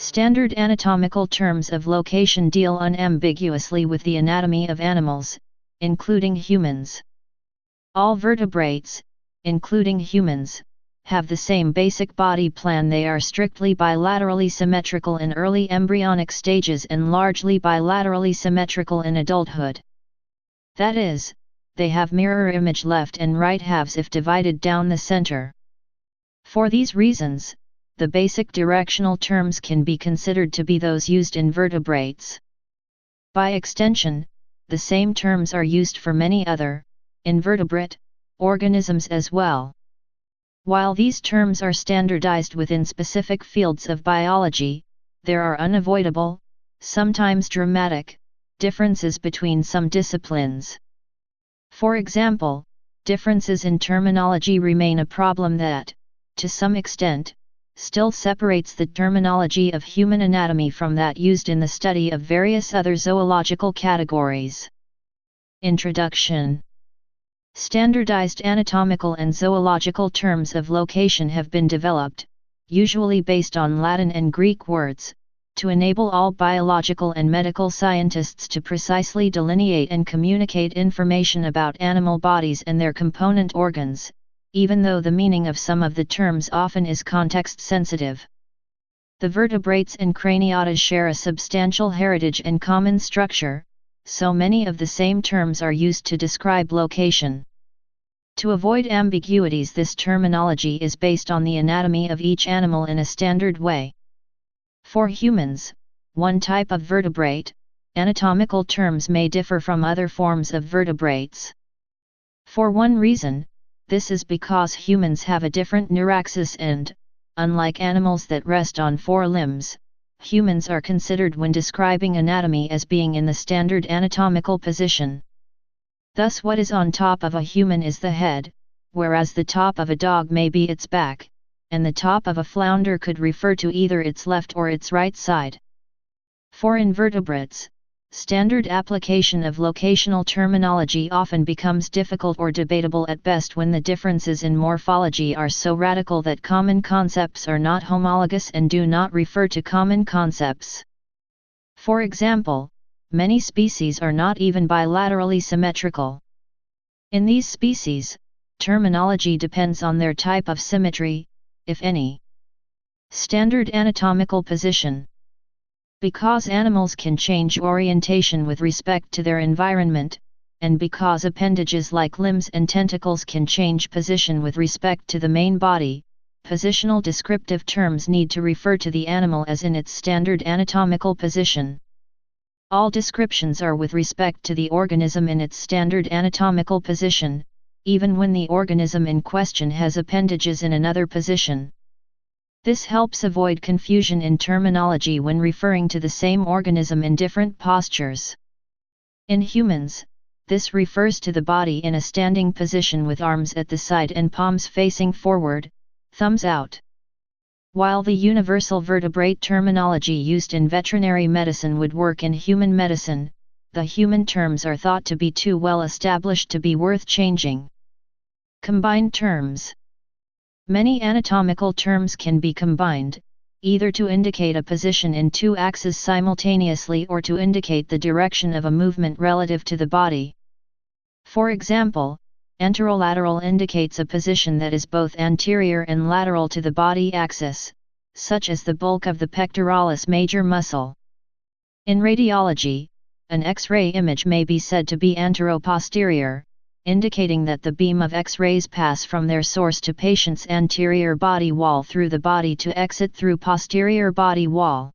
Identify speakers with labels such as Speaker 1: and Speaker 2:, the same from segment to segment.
Speaker 1: Standard anatomical terms of location deal unambiguously with the anatomy of animals, including humans. All vertebrates, including humans, have the same basic body plan. They are strictly bilaterally symmetrical in early embryonic stages and largely bilaterally symmetrical in adulthood. That is, they have mirror image left and right halves if divided down the center. For these reasons, the basic directional terms can be considered to be those used in vertebrates. By extension, the same terms are used for many other, invertebrate, organisms as well. While these terms are standardized within specific fields of biology, there are unavoidable, sometimes dramatic, differences between some disciplines. For example, differences in terminology remain a problem that, to some extent, still separates the terminology of human anatomy from that used in the study of various other zoological categories. Introduction. Standardized anatomical and zoological terms of location have been developed, usually based on Latin and Greek words, to enable all biological and medical scientists to precisely delineate and communicate information about animal bodies and their component organs, even though the meaning of some of the terms often is context-sensitive. The vertebrates and craniata share a substantial heritage and common structure, so many of the same terms are used to describe location. To avoid ambiguities, this terminology is based on the anatomy of each animal in a standard way. For humans, one type of vertebrate, anatomical terms may differ from other forms of vertebrates. For one reason, this is because humans have a different neuraxis and, unlike animals that rest on four limbs, humans are considered when describing anatomy as being in the standard anatomical position. Thus, what is on top of a human is the head, whereas the top of a dog may be its back, and the top of a flounder could refer to either its left or its right side. For invertebrates, standard application of locational terminology often becomes difficult or debatable at best when the differences in morphology are so radical that common concepts are not homologous and do not refer to common concepts. For example, many species are not even bilaterally symmetrical. In these species, terminology depends on their type of symmetry, if any. Standard anatomical position. Because animals can change orientation with respect to their environment, and because appendages like limbs and tentacles can change position with respect to the main body, positional descriptive terms need to refer to the animal as in its standard anatomical position. All descriptions are with respect to the organism in its standard anatomical position, even when the organism in question has appendages in another position. This helps avoid confusion in terminology when referring to the same organism in different postures. In humans, this refers to the body in a standing position with arms at the side and palms facing forward, thumbs out. While the universal vertebrate terminology used in veterinary medicine would work in human medicine, the human terms are thought to be too well established to be worth changing. Combined terms. Many anatomical terms can be combined, either to indicate a position in two axes simultaneously or to indicate the direction of a movement relative to the body. For example, anterolateral indicates a position that is both anterior and lateral to the body axis, such as the bulk of the pectoralis major muscle. In radiology, an X-ray image may be said to be anteroposterior, indicating that the beam of X-rays pass from their source to patient's anterior body wall through the body to exit through posterior body wall.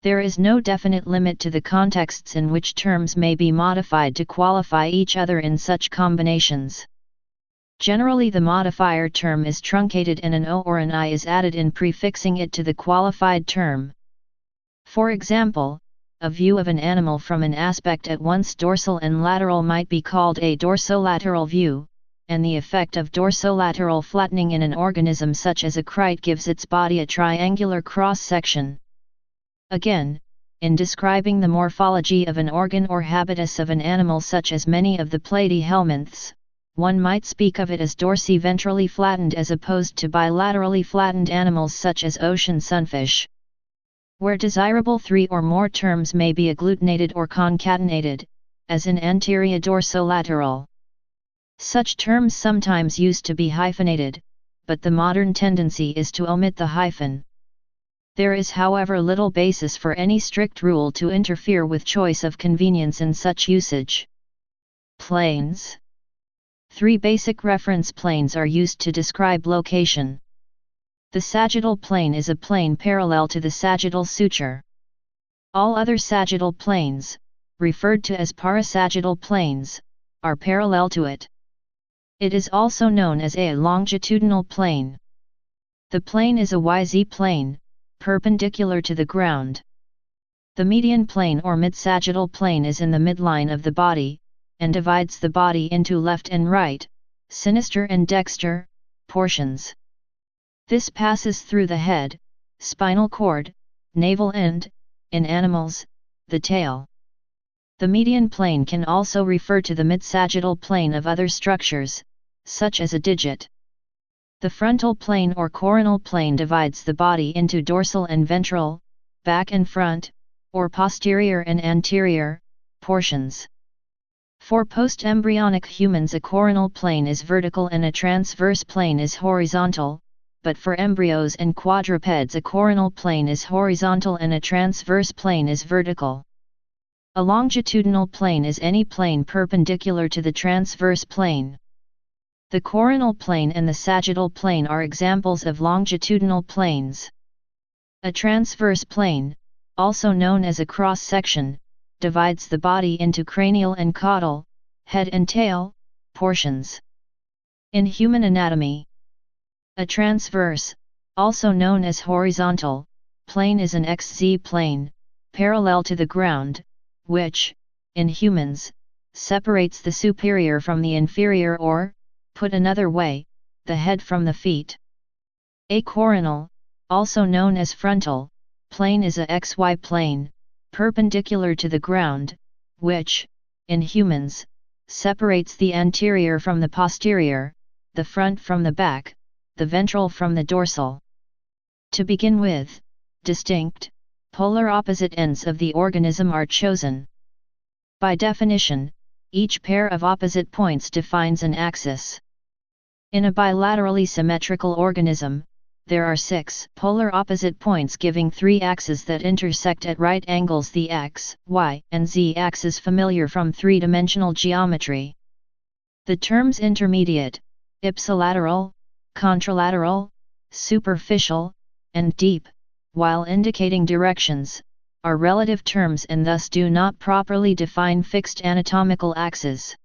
Speaker 1: There is no definite limit to the contexts in which terms may be modified to qualify each other in such combinations. Generally, the modifier term is truncated and an O or an I is added in prefixing it to the qualified term. For example, a view of an animal from an aspect at once dorsal and lateral might be called a dorsolateral view, and the effect of dorsolateral flattening in an organism such as a crite gives its body a triangular cross-section. Again, in describing the morphology of an organ or habitus of an animal such as many of the platyhelminths, one might speak of it as dorsi-ventrally flattened as opposed to bilaterally flattened animals such as ocean sunfish. Where desirable, 3 or more terms may be agglutinated or concatenated, as in anterior dorsolateral. Such terms sometimes used to be hyphenated, but the modern tendency is to omit the hyphen. There is, however, little basis for any strict rule to interfere with choice of convenience in such usage. Planes. 3 basic reference planes are used to describe location. The sagittal plane is a plane parallel to the sagittal suture. All other sagittal planes, referred to as parasagittal planes, are parallel to it. It is also known as a longitudinal plane. The plane is a YZ plane, perpendicular to the ground. The median plane or mid-sagittal plane is in the midline of the body, and divides the body into left and right, sinister and dexter, portions. This passes through the head, spinal cord, navel and, in animals, the tail. The median plane can also refer to the mid-sagittal plane of other structures, such as a digit. The frontal plane or coronal plane divides the body into dorsal and ventral, back and front, or posterior and anterior, portions. For post-embryonic humans, a coronal plane is vertical and a transverse plane is horizontal, but for embryos and quadrupeds a coronal plane is horizontal and a transverse plane is vertical. A longitudinal plane is any plane perpendicular to the transverse plane. The coronal plane and the sagittal plane are examples of longitudinal planes. A transverse plane, also known as a cross-section, divides the body into cranial and caudal, head and tail, portions. In human anatomy, a transverse, also known as horizontal, plane is an XZ plane, parallel to the ground, which, in humans, separates the superior from the inferior or, put another way, the head from the feet. A coronal, also known as frontal, plane is a XY plane, perpendicular to the ground, which, in humans, separates the anterior from the posterior, the front from the back, the ventral from the dorsal. To begin with, distinct, polar opposite ends of the organism are chosen. By definition, each pair of opposite points defines an axis. In a bilaterally symmetrical organism, there are 6 polar opposite points giving 3 axes that intersect at right angles, the x, y, and z axes familiar from 3-dimensional geometry. The terms intermediate, ipsilateral, contralateral, superficial, and deep, while indicating directions, are relative terms and thus do not properly define fixed anatomical axes.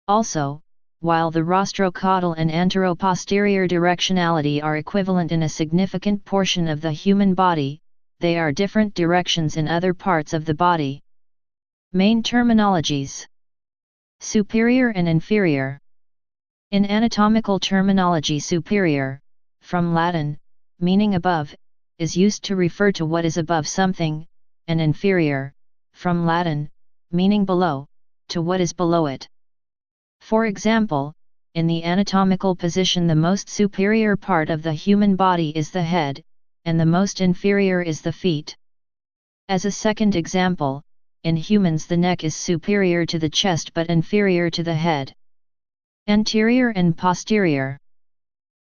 Speaker 1: Also, while the rostrocaudal and anteroposterior directionality are equivalent in a significant portion of the human body, they are different directions in other parts of the body. Main terminologies: superior and inferior. In anatomical terminology, superior, from Latin, meaning above, is used to refer to what is above something, and inferior, from Latin, meaning below, to what is below it. For example, in the anatomical position, the most superior part of the human body is the head, and the most inferior is the feet. As a second example, in humans the neck is superior to the chest but inferior to the head. Anterior and posterior.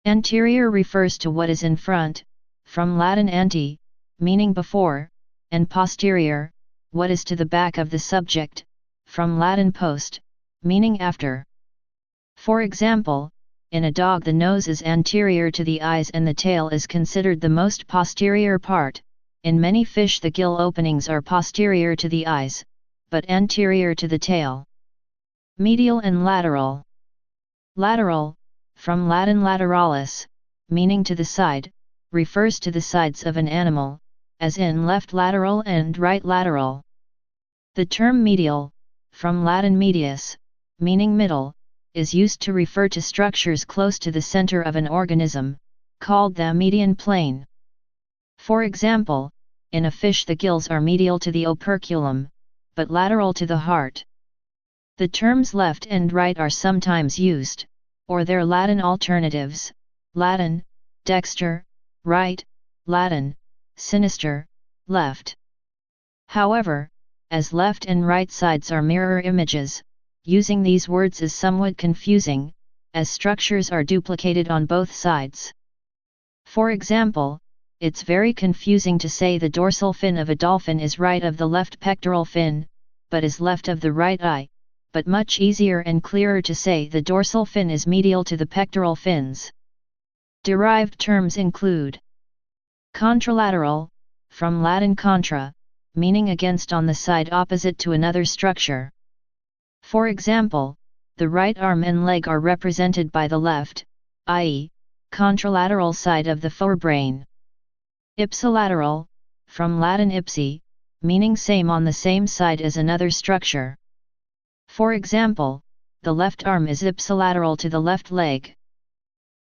Speaker 1: Anterior refers to what is in front, from Latin ante, meaning before, and posterior, what is to the back of the subject, from Latin post, meaning after. For example, in a dog the nose is anterior to the eyes and the tail is considered the most posterior part. In many fish the gill openings are posterior to the eyes, but anterior to the tail. Medial and lateral. Lateral, from Latin lateralis, meaning to the side, refers to the sides of an animal, as in left lateral and right lateral. The term medial, from Latin medius, meaning middle, is used to refer to structures close to the center of an organism, called the median plane. For example, in a fish the gills are medial to the operculum, but lateral to the heart. The terms left and right are sometimes used, or their Latin alternatives, Latin, dexter, right, Latin, sinister, left. However, as left and right sides are mirror images, using these words is somewhat confusing, as structures are duplicated on both sides. For example, it's very confusing to say the dorsal fin of a dolphin is right of the left pectoral fin, but is left of the right eye, but much easier and clearer to say the dorsal fin is medial to the pectoral fins. Derived terms include contralateral, from Latin contra, meaning against on the side opposite to another structure. For example, the right arm and leg are represented by the left, i.e., contralateral side of the forebrain. Ipsilateral, from Latin ipsi, meaning same on the same side as another structure. For example, the left arm is ipsilateral to the left leg.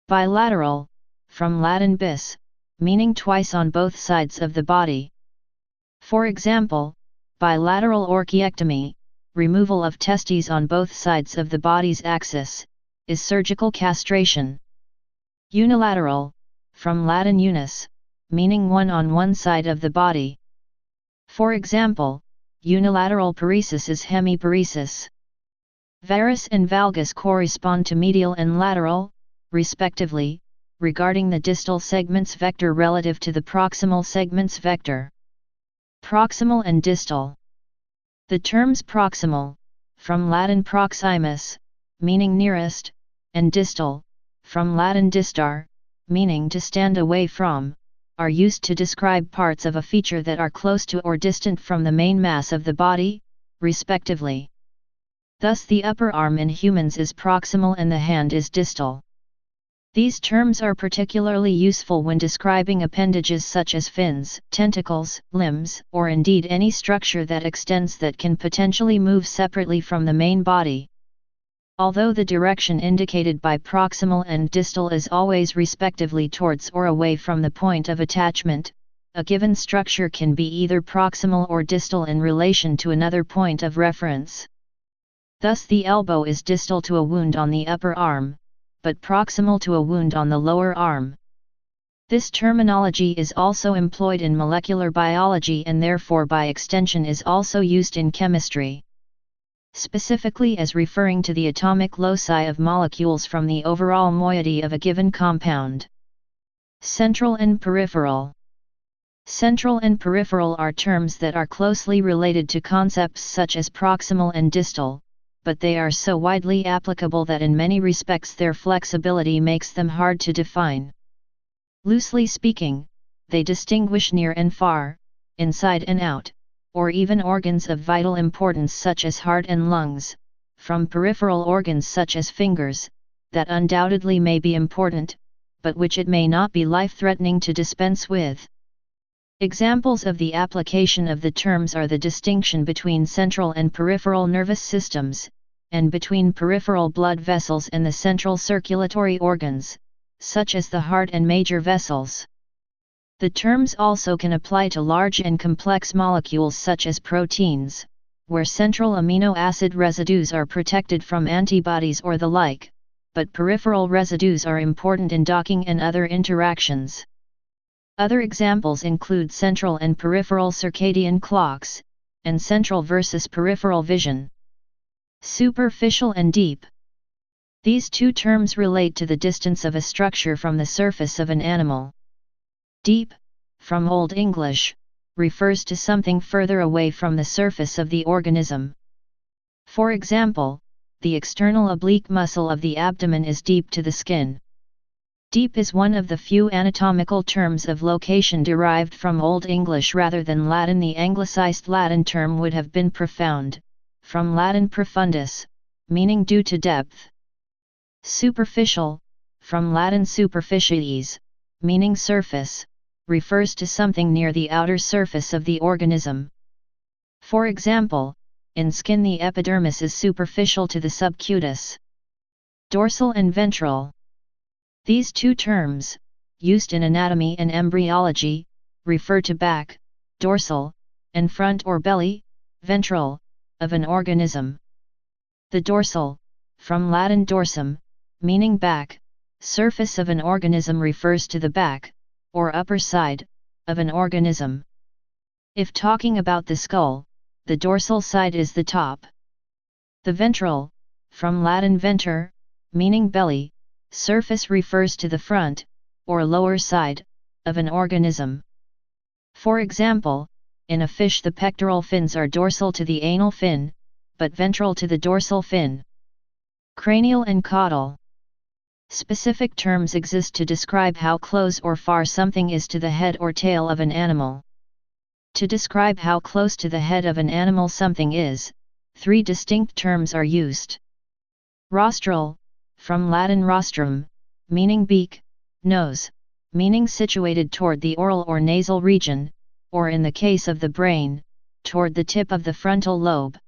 Speaker 1: Bilateral, from Latin bis, meaning twice on both sides of the body. For example, bilateral orchiectomy, removal of testes on both sides of the body's axis, is surgical castration. Unilateral, from Latin unus, meaning one on one side of the body. For example, unilateral paresis is hemiparesis. Varus and valgus correspond to medial and lateral, respectively, regarding the distal segment's vector relative to the proximal segment's vector. Proximal and distal. The terms proximal, from Latin proximus, meaning nearest, and distal, from Latin distar, meaning to stand away from, are used to describe parts of a feature that are close to or distant from the main mass of the body, respectively. Thus the upper arm in humans is proximal and the hand is distal. These terms are particularly useful when describing appendages such as fins, tentacles, limbs, or indeed any structure that extends that can potentially move separately from the main body. Although the direction indicated by proximal and distal is always respectively towards or away from the point of attachment, a given structure can be either proximal or distal in relation to another point of reference. Thus the elbow is distal to a wound on the upper arm, but proximal to a wound on the lower arm. This terminology is also employed in molecular biology and therefore by extension is also used in chemistry. Specifically as referring to the atomic loci of molecules from the overall moiety of a given compound. Central and peripheral. Central and peripheral are terms that are closely related to concepts such as proximal and distal, but they are so widely applicable that in many respects their flexibility makes them hard to define. Loosely speaking, they distinguish near and far, inside and out, or even organs of vital importance such as heart and lungs, from peripheral organs such as fingers, that undoubtedly may be important, but which it may not be life-threatening to dispense with. Examples of the application of the terms are the distinction between central and peripheral nervous systems, and between peripheral blood vessels and the central circulatory organs, such as the heart and major vessels. The terms also can apply to large and complex molecules such as proteins, where central amino acid residues are protected from antibodies or the like, but peripheral residues are important in docking and other interactions. Other examples include central and peripheral circadian clocks, and central versus peripheral vision. Superficial and deep. These two terms relate to the distance of a structure from the surface of an animal. Deep, from Old English, refers to something further away from the surface of the organism. For example, the external oblique muscle of the abdomen is deep to the skin. Deep is one of the few anatomical terms of location derived from Old English rather than Latin. The anglicized Latin term would have been profound, from Latin profundus, meaning due to depth. Superficial, from Latin superficies, meaning surface, refers to something near the outer surface of the organism. For example, in skin the epidermis is superficial to the subcutis. Dorsal and ventral. These two terms, used in anatomy and embryology, refer to back, dorsal, and front or belly, ventral, of an organism. The dorsal, from Latin dorsum, meaning back, surface of an organism refers to the back, or upper side, of an organism. If talking about the skull, the dorsal side is the top. The ventral, from Latin venter, meaning belly, surface refers to the front, or lower side, of an organism. For example, in a fish the pectoral fins are dorsal to the anal fin, but ventral to the dorsal fin. Cranial and caudal. Specific terms exist to describe how close or far something is to the head or tail of an animal. To describe how close to the head of an animal something is, 3 distinct terms are used. Rostral, from Latin rostrum, meaning beak, nose, meaning situated toward the oral or nasal region, or in the case of the brain, toward the tip of the frontal lobe.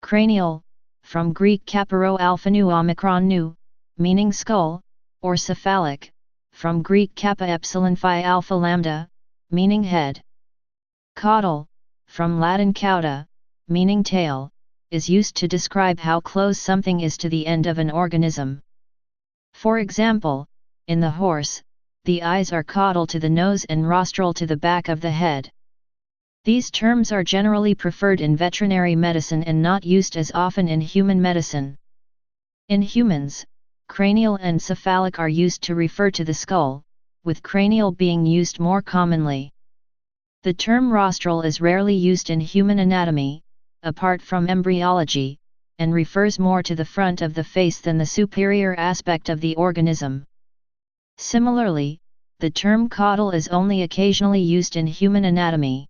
Speaker 1: Cranial, from Greek kaparo alpha nu omicron nu, meaning skull, or cephalic, from Greek kappa epsilon phi alpha lambda, meaning head. Caudal, from Latin cauda, meaning tail, is used to describe how close something is to the end of an organism. For example, in the horse, the eyes are caudal to the nose and rostral to the back of the head. These terms are generally preferred in veterinary medicine and not used as often in human medicine. In humans, cranial and cephalic are used to refer to the skull, with cranial being used more commonly. The term rostral is rarely used in human anatomy, apart from embryology, and refers more to the front of the face than the superior aspect of the organism. Similarly, the term caudal is only occasionally used in human anatomy.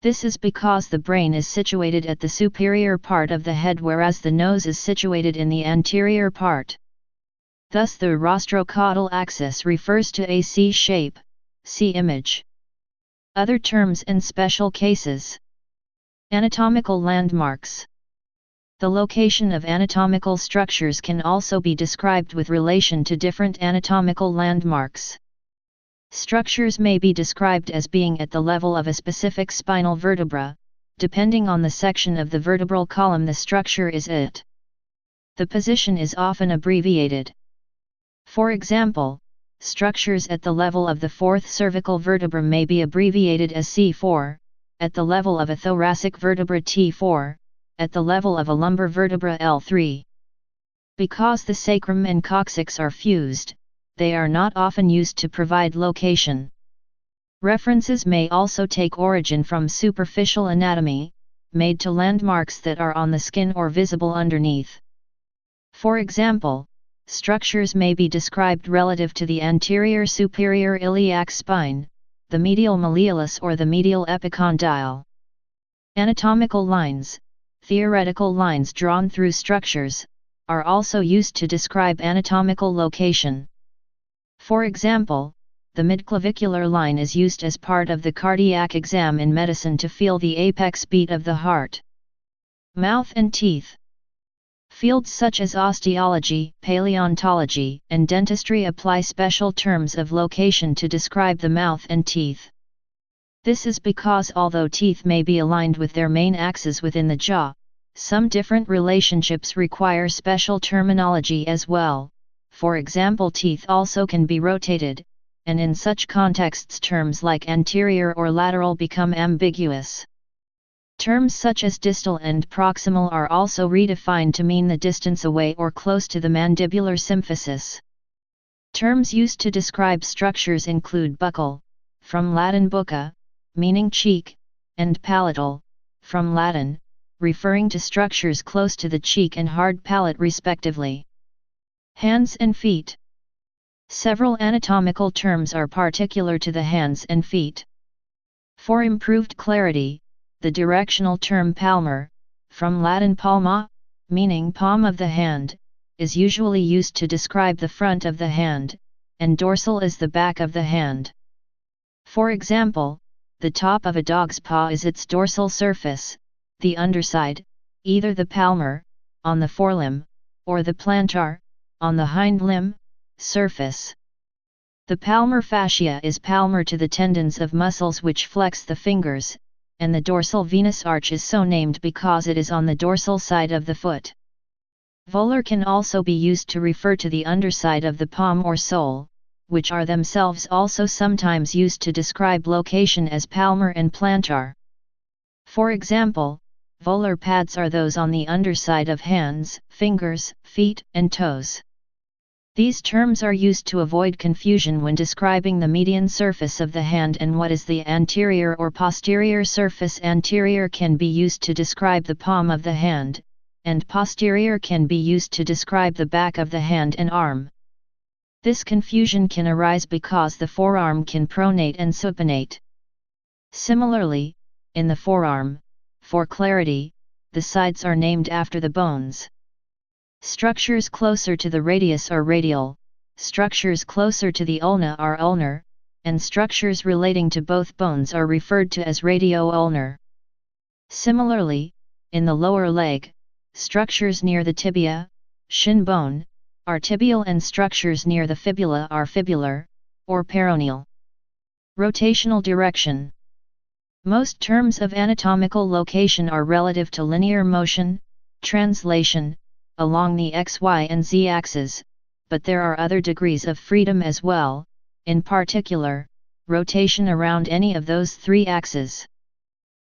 Speaker 1: This is because the brain is situated at the superior part of the head whereas the nose is situated in the anterior part. Thus the rostrocaudal axis refers to a C shape, see image. Other terms and special cases. Anatomical landmarks. The location of anatomical structures can also be described with relation to different anatomical landmarks. Structures may be described as being at the level of a specific spinal vertebra, depending on the section of the vertebral column the structure is at. The position is often abbreviated. For example, structures at the level of the fourth cervical vertebra may be abbreviated as C4, at the level of a thoracic vertebra T4, at the level of a lumbar vertebra L3. Because the sacrum and coccyx are fused, they are not often used to provide location. References may also take origin from superficial anatomy, made to landmarks that are on the skin or visible underneath. For example, structures may be described relative to the anterior superior iliac spine, the medial malleolus or the medial epicondyle. Anatomical lines, theoretical lines drawn through structures, are also used to describe anatomical location. For example, the midclavicular line is used as part of the cardiac exam in medicine to feel the apex beat of the heart. Mouth and teeth. Fields such as osteology, paleontology, and dentistry apply special terms of location to describe the mouth and teeth. This is because although teeth may be aligned with their main axes within the jaw, some different relationships require special terminology as well. For example, teeth also can be rotated, and in such contexts terms like anterior or lateral become ambiguous. Terms such as distal and proximal are also redefined to mean the distance away or close to the mandibular symphysis. Terms used to describe structures include buccal, from Latin bucca, meaning cheek, and palatal, from Latin, referring to structures close to the cheek and hard palate respectively. Hands and feet. Several anatomical terms are particular to the hands and feet. For improved clarity, the directional term palmar, from Latin palma, meaning palm of the hand, is usually used to describe the front of the hand, and dorsal is the back of the hand. For example, the top of a dog's paw is its dorsal surface, the underside, either the palmar, on the forelimb, or the plantar, on the hind limb, surface. The palmar fascia is palmar to the tendons of muscles which flex the fingers, and the dorsal venous arch is so named because it is on the dorsal side of the foot. Volar can also be used to refer to the underside of the palm or sole, which are themselves also sometimes used to describe location as palmar and plantar. For example, volar pads are those on the underside of hands, fingers, feet, and toes. These terms are used to avoid confusion when describing the median surface of the hand and what is the anterior or posterior surface. Anterior can be used to describe the palm of the hand, and posterior can be used to describe the back of the hand and arm. This confusion can arise because the forearm can pronate and supinate. Similarly, in the forearm, for clarity, the sides are named after the bones. Structures closer to the radius are radial, structures closer to the ulna are ulnar, and structures relating to both bones are referred to as radio-ulnar. Similarly, in the lower leg, structures near the tibia, shin bone, are tibial and structures near the fibula are fibular, or peroneal. Rotational direction. Most terms of anatomical location are relative to linear motion, translation, along the x, y and z axes, but there are other degrees of freedom as well, in particular, rotation around any of those three axes.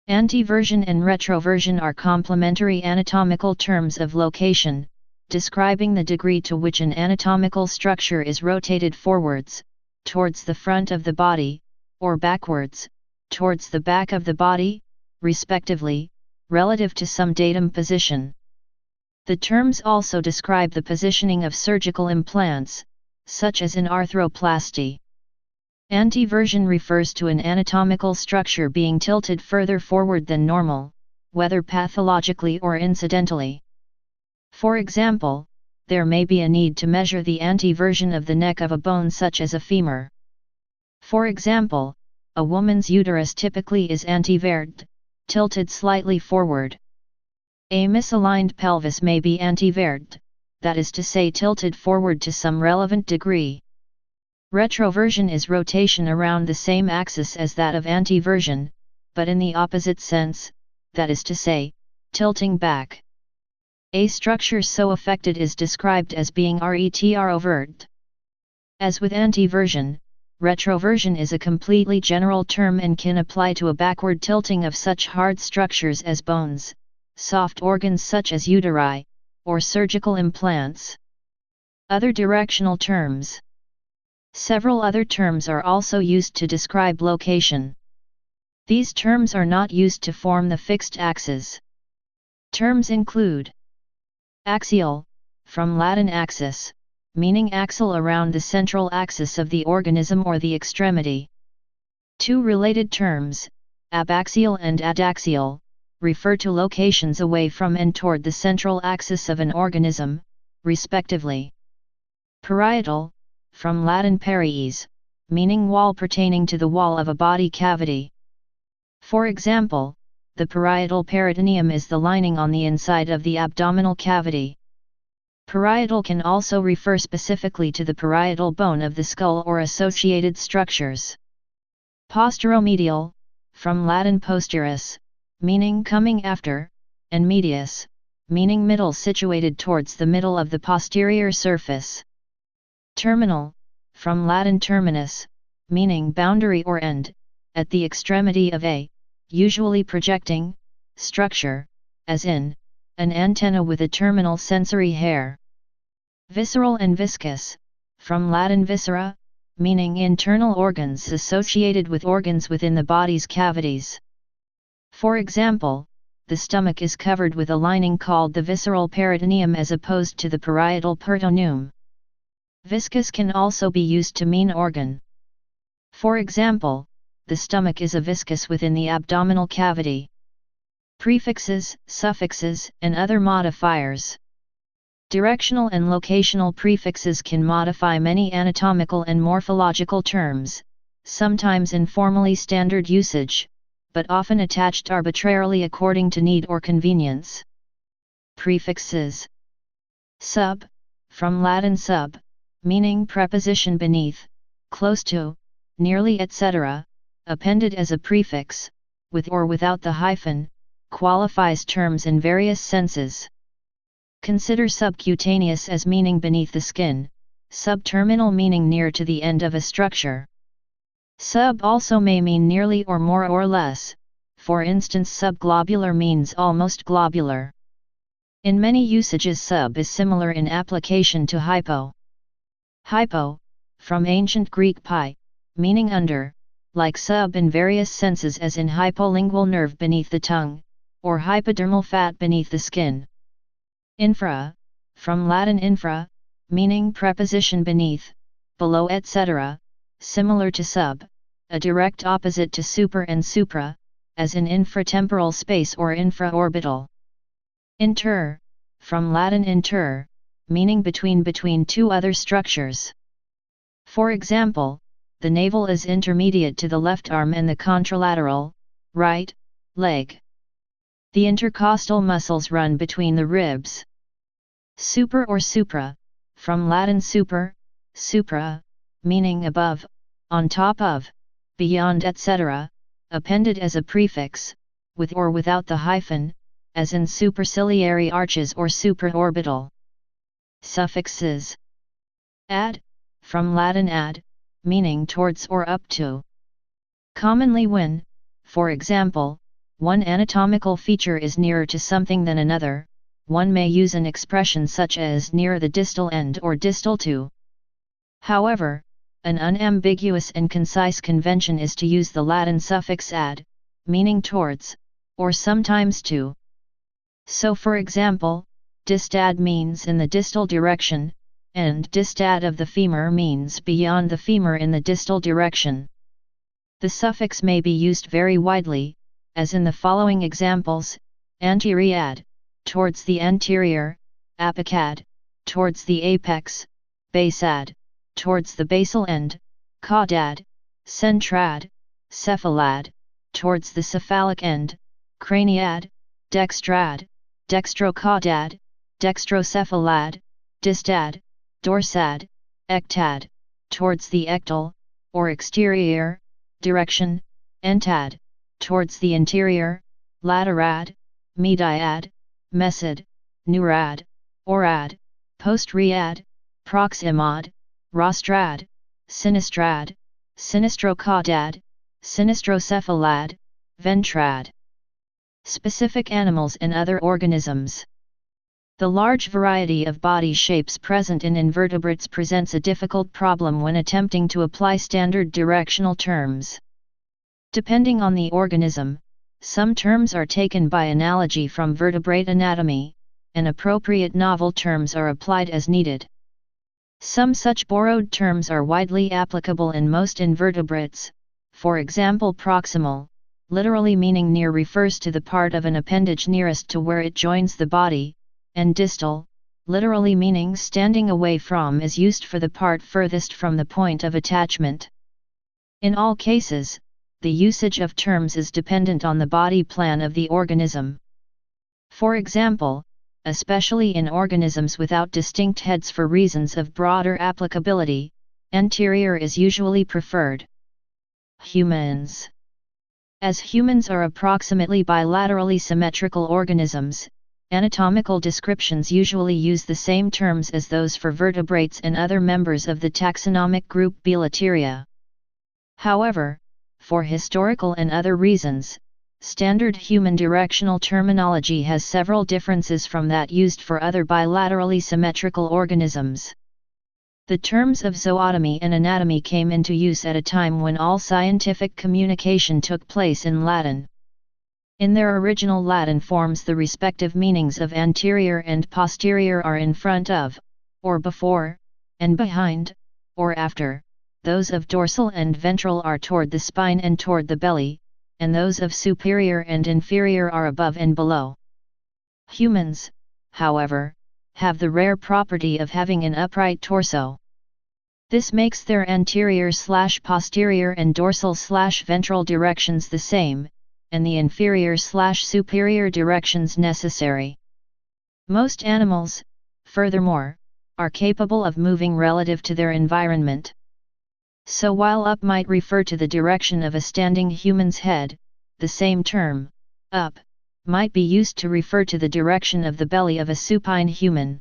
Speaker 1: Anteversion and retroversion are complementary anatomical terms of location, describing the degree to which an anatomical structure is rotated forwards, towards the front of the body, or backwards, towards the back of the body, respectively, relative to some datum position. The terms also describe the positioning of surgical implants, such as in arthroplasty. Anteversion refers to an anatomical structure being tilted further forward than normal, whether pathologically or incidentally. For example, there may be a need to measure the anteversion of the neck of a bone such as a femur. For example, a woman's uterus typically is antevered, tilted slightly forward. A misaligned pelvis may be antevered, that is to say tilted forward to some relevant degree. Retroversion is rotation around the same axis as that of anteversion, but in the opposite sense, that is to say, tilting back. A structure so affected is described as being retrovert. As with anteversion, retroversion is a completely general term and can apply to a backward tilting of such hard structures as bones, soft organs such as uteri, or surgical implants. Other directional terms. Several other terms are also used to describe location. These terms are not used to form the fixed axes. Terms include axial, from Latin axis, meaning axle around the central axis of the organism or the extremity. Two related terms, abaxial and adaxial, refer to locations away from and toward the central axis of an organism, respectively. Parietal, from Latin paries, meaning wall pertaining to the wall of a body cavity. For example, the parietal peritoneum is the lining on the inside of the abdominal cavity. Parietal can also refer specifically to the parietal bone of the skull or associated structures. Posteromedial, from Latin posterus, meaning coming after, and medius, meaning middle situated towards the middle of the posterior surface. Terminal, from Latin terminus, meaning boundary or end, at the extremity of a, usually projecting, structure, as in, an antenna with a terminal sensory hair. Visceral and viscous, from Latin viscera, meaning internal organs associated with organs within the body's cavities. For example, the stomach is covered with a lining called the visceral peritoneum as opposed to the parietal peritoneum. Viscous can also be used to mean organ. For example, the stomach is a viscous within the abdominal cavity. Prefixes, suffixes, and other modifiers. Directional and locational prefixes can modify many anatomical and morphological terms, sometimes in formally standard usage, but often attached arbitrarily according to need or convenience. Prefixes. Sub, from Latin sub, meaning preposition beneath, close to, nearly etc., appended as a prefix, with or without the hyphen, qualifies terms in various senses. Consider subcutaneous as meaning beneath the skin, subterminal meaning near to the end of a structure. Sub also may mean nearly or more or less, for instance subglobular means almost globular. In many usages sub is similar in application to hypo. Hypo, from ancient Greek pi, meaning under, like sub in various senses as in hypolingual nerve beneath the tongue, or hypodermal fat beneath the skin. Infra, from Latin infra, meaning preposition beneath, below etc., similar to sub, a direct opposite to super and supra, as in infratemporal space or infraorbital. Inter, from Latin inter, meaning between two other structures. For example, the navel is intermediate to the left arm and the contralateral, right, leg. The intercostal muscles run between the ribs. Super or supra, from Latin super, supra, meaning above, on top of, beyond etc., appended as a prefix, with or without the hyphen, as in superciliary arches or supraorbital. Suffixes. Ad, from Latin ad, meaning towards or up to. Commonly when, for example, one anatomical feature is nearer to something than another, one may use an expression such as near the distal end or distal to. However, an unambiguous and concise convention is to use the Latin suffix ad, meaning towards, or sometimes to. So for example, distad means in the distal direction, and distad of the femur means beyond the femur in the distal direction. The suffix may be used very widely, as in the following examples: anteriad, towards the anterior; apicad, towards the apex; basad, towards the basal end; caudad, centrad; cephalad, towards the cephalic end; craniad, dextrad, dextrocaudad, dextrocephalad; distad, dorsad, ectad, towards the ectal, or exterior, direction; entad, towards the interior; laterad, mediad, mesad, neurad, orad, posteriad, proximad, rostrad, sinistrad, sinistrocaudad, sinistrocephalad, ventrad. Specific animals and other organisms. The large variety of body shapes present in invertebrates presents a difficult problem when attempting to apply standard directional terms. Depending on the organism, some terms are taken by analogy from vertebrate anatomy, and appropriate novel terms are applied as needed. Some such borrowed terms are widely applicable in most invertebrates. For example, proximal, literally meaning near, refers to the part of an appendage nearest to where it joins the body, and distal, literally meaning standing away from, is used for the part furthest from the point of attachment. In all cases, the usage of terms is dependent on the body plan of the organism. For example, especially in organisms without distinct heads for reasons of broader applicability, anterior is usually preferred. Humans. As humans are approximately bilaterally symmetrical organisms, anatomical descriptions usually use the same terms as those for vertebrates and other members of the taxonomic group Bilateria. However, for historical and other reasons, standard human directional terminology has several differences from that used for other bilaterally symmetrical organisms. The terms of zootomy and anatomy came into use at a time when all scientific communication took place in Latin. In their original Latin forms, the respective meanings of anterior and posterior are in front of, or before, and behind, or after; those of dorsal and ventral are toward the spine and toward the belly, and those of superior and inferior are above and below. Humans, however, have the rare property of having an upright torso. This makes their anterior/posterior and dorsal/ventral directions the same, and the inferior/superior directions necessary. Most animals, furthermore, are capable of moving relative to their environment. So while up might refer to the direction of a standing human's head, the same term, up, might be used to refer to the direction of the belly of a supine human.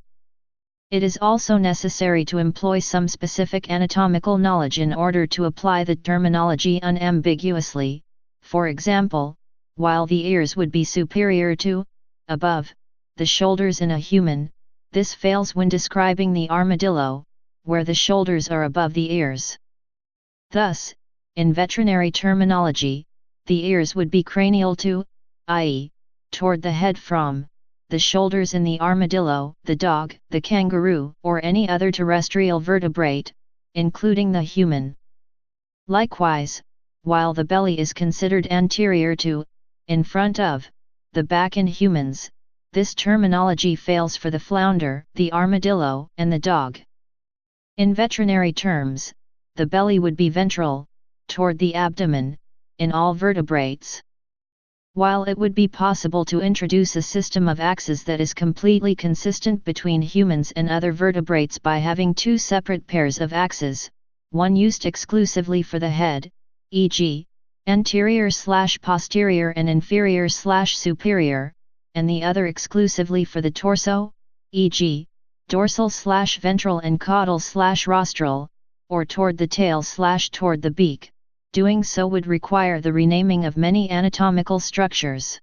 Speaker 1: It is also necessary to employ some specific anatomical knowledge in order to apply the terminology unambiguously. For example, while the ears would be superior to, above, the shoulders in a human, this fails when describing the armadillo, where the shoulders are above the ears. Thus, in veterinary terminology, the ears would be cranial to, i.e., toward the head from, the shoulders in the armadillo, the dog, the kangaroo, or any other terrestrial vertebrate, including the human. Likewise, while the belly is considered anterior to, in front of, the back in humans, this terminology fails for the flounder, the armadillo, and the dog. In veterinary terms, the belly would be ventral, toward the abdomen, in all vertebrates. While it would be possible to introduce a system of axes that is completely consistent between humans and other vertebrates by having two separate pairs of axes, one used exclusively for the head, e.g., anterior/posterior and inferior/superior, and the other exclusively for the torso, e.g., dorsal/ventral and caudal/rostral, or toward the tail/toward the beak, doing so would require the renaming of many anatomical structures.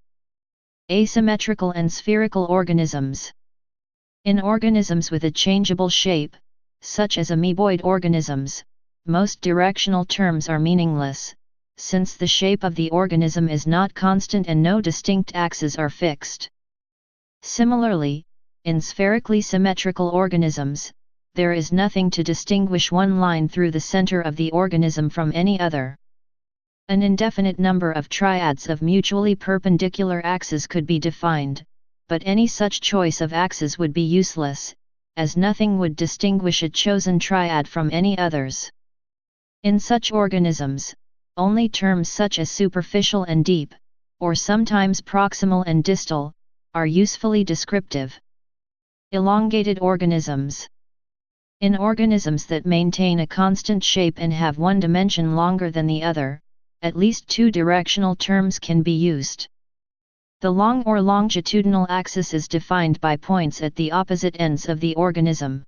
Speaker 1: Asymmetrical and spherical organisms. In organisms with a changeable shape, such as amoeboid organisms, most directional terms are meaningless, since the shape of the organism is not constant and no distinct axes are fixed. Similarly, in spherically symmetrical organisms, there is nothing to distinguish one line through the center of the organism from any other. An indefinite number of triads of mutually perpendicular axes could be defined, but any such choice of axes would be useless, as nothing would distinguish a chosen triad from any others. In such organisms, only terms such as superficial and deep, or sometimes proximal and distal, are usefully descriptive. Elongated organisms. In organisms that maintain a constant shape and have one dimension longer than the other, at least two directional terms can be used. The long or longitudinal axis is defined by points at the opposite ends of the organism.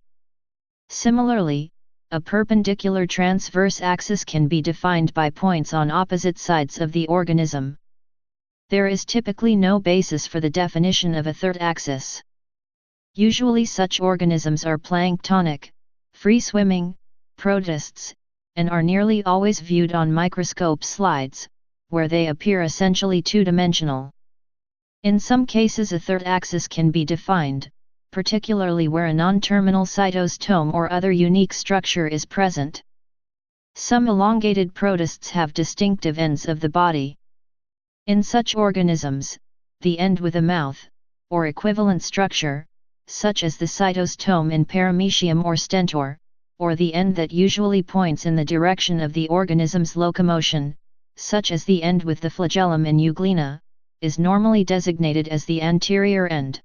Speaker 1: Similarly, a perpendicular transverse axis can be defined by points on opposite sides of the organism. There is typically no basis for the definition of a third axis. Usually such organisms are planktonic, free-swimming, protists, and are nearly always viewed on microscope slides, where they appear essentially two-dimensional. In some cases a third axis can be defined, particularly where a non-terminal cytostome or other unique structure is present. Some elongated protists have distinctive ends of the body. In such organisms, the end with a mouth, or equivalent structure, such as the cytostome in paramecium or stentor, or the end that usually points in the direction of the organism's locomotion, such as the end with the flagellum in euglena, is normally designated as the anterior end.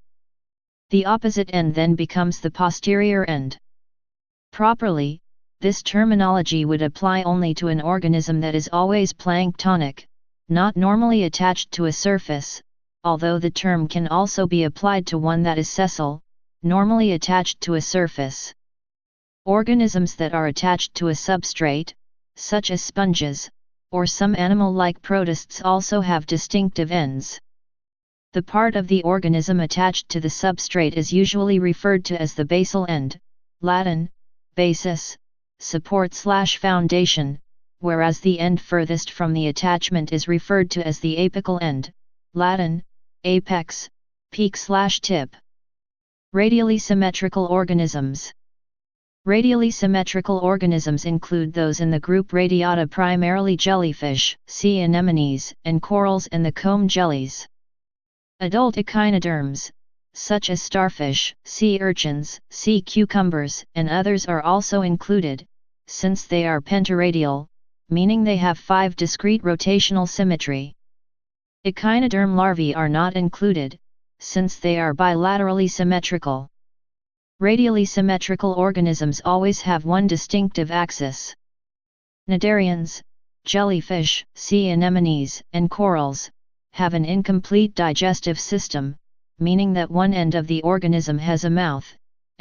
Speaker 1: The opposite end then becomes the posterior end. Properly, this terminology would apply only to an organism that is always planktonic, not normally attached to a surface, although the term can also be applied to one that is sessile, normally attached to a surface. Organisms that are attached to a substrate, such as sponges, or some animal-like protists also have distinctive ends. The part of the organism attached to the substrate is usually referred to as the basal end, Latin, basis, support/foundation, whereas the end furthest from the attachment is referred to as the apical end, Latin, apex, peak/tip. Radially symmetrical organisms. Radially symmetrical organisms include those in the group Radiata, primarily jellyfish, sea anemones, and corals, and the comb jellies. Adult echinoderms, such as starfish, sea urchins, sea cucumbers, and others are also included, since they are pentaradial, meaning they have 5 discrete rotational symmetry. Echinoderm larvae are not included, since they are bilaterally symmetrical. Radially symmetrical organisms always have one distinctive axis. Cnidarians, jellyfish, sea anemones, and corals, have an incomplete digestive system, meaning that one end of the organism has a mouth,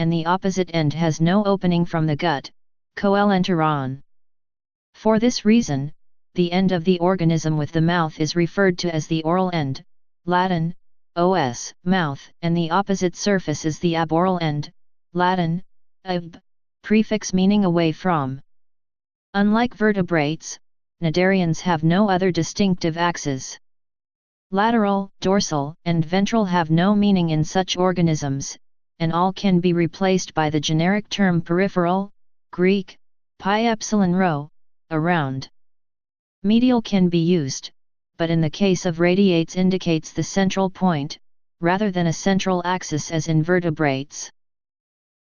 Speaker 1: and the opposite end has no opening from the gut, coelenteron. For this reason, the end of the organism with the mouth is referred to as the oral end, Latin, os, mouth, and the opposite surface is the aboral end, Latin, ab, prefix meaning away from. Unlike vertebrates, cnidarians have no other distinctive axes. Lateral, dorsal, and ventral have no meaning in such organisms, and all can be replaced by the generic term peripheral, Greek, pi epsilon rho, around. Medial can be used, but in the case of radiates indicates the central point, rather than a central axis as in vertebrates.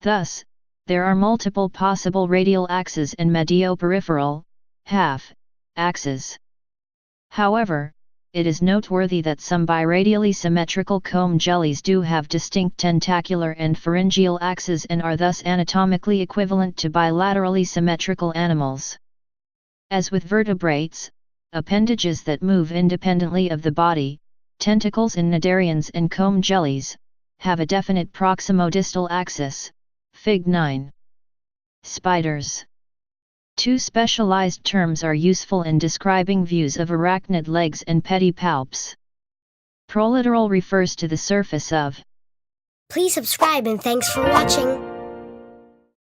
Speaker 1: Thus, there are multiple possible radial axes and medioperipheral, half, axes. However, it is noteworthy that some biradially symmetrical comb jellies do have distinct tentacular and pharyngeal axes and are thus anatomically equivalent to bilaterally symmetrical animals. As with vertebrates, appendages that move independently of the body, tentacles in cnidarians and comb jellies, have a definite proximo-distal axis, Fig. 9. Spiders. Two specialized terms are useful in describing views of arachnid legs and pedipalps. Prolateral refers to the surface of.
Speaker 2: Please subscribe and thanks for watching.